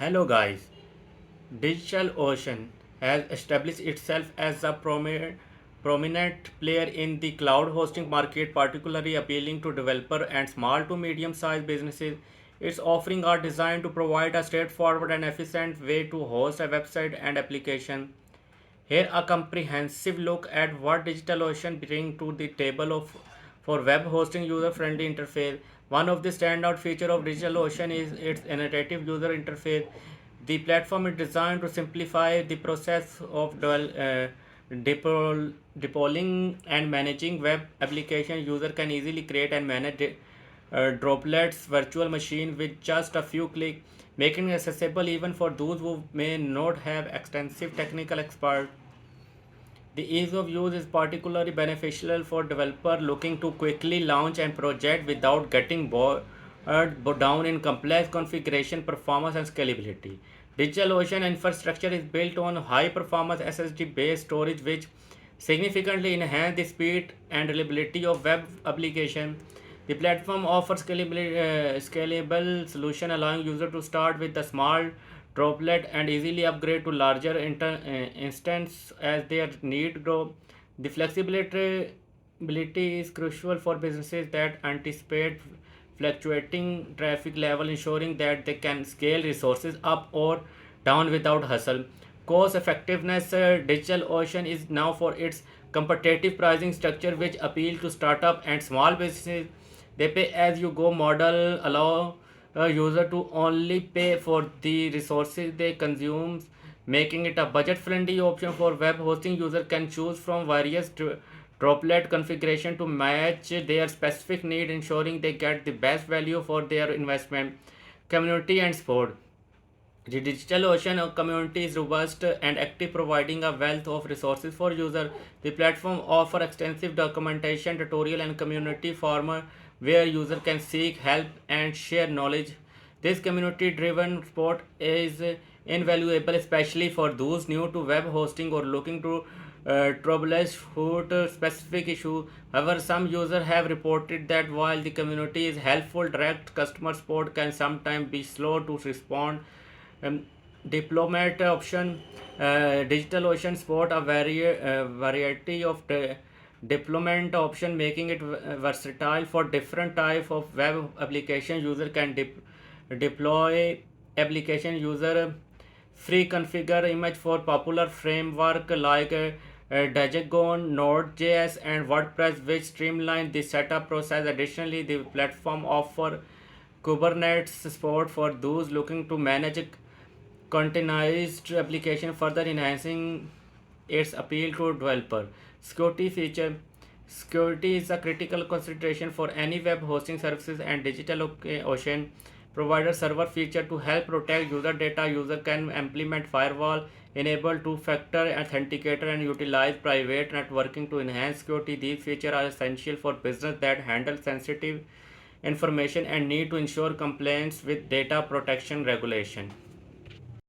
Hello guys, DigitalOcean has established itself as a prominent player in the cloud hosting market, particularly appealing to developer and small to medium sized businesses. Its offerings are designed to provide a straightforward and efficient way to host a website and application. Here a comprehensive look at what DigitalOcean brings to the table for web hosting user-friendly interface. One of the standout features of DigitalOcean is its intuitive user interface. The platform is designed to simplify the process of deploying and managing web application. User can easily create and manage droplets virtual machine with just a few clicks, making it accessible even for those who may not have extensive technical expert. The ease of use is particularly beneficial for developers looking to quickly launch a project without getting bogged down in complex configuration, performance, and scalability. DigitalOcean infrastructure is built on high performance SSD based storage, which significantly enhance the speed and reliability of web application. The platform offers scalable solution allowing users to start with a small droplet and easily upgrade to larger instance as their need grow. The flexibility is crucial for businesses that anticipate fluctuating traffic level, ensuring that they can scale resources up or down without hustle. Cost effectiveness, DigitalOcean is now for its competitive pricing structure, which appeal to startup and small businesses. They pay as you go model allow a user to only pay for the resources they consume, making it a budget friendly option for web hosting. User can choose from various droplet configuration to match their specific need, ensuring they get the best value for their investment. Community and support. The DigitalOcean community is robust and active, providing a wealth of resources for users. The platform offers extensive documentation, tutorial, and community forum where users can seek help and share knowledge. This community-driven support is invaluable, especially for those new to web hosting or looking to troubleshoot specific issue. However, some users have reported that while the community is helpful, direct customer support can sometimes be slow to respond. um, Diplomat option, DigitalOcean support a variety of deployment option, making it versatile for different type of web application. User can deploy application user free configure image for popular framework like Django, Node.js, and WordPress, which streamline the setup process. Additionally, the platform offer Kubernetes support for those looking to manage a containerized application, further enhancing its appeal to developer. Security feature. Security is a critical consideration for any web hosting services, and DigitalOcean provides a server feature to help protect user data. User can implement firewall, enable two-factor authenticator, and utilize private networking to enhance security. These features are essential for business that handle sensitive information and need to ensure compliance with data protection regulation.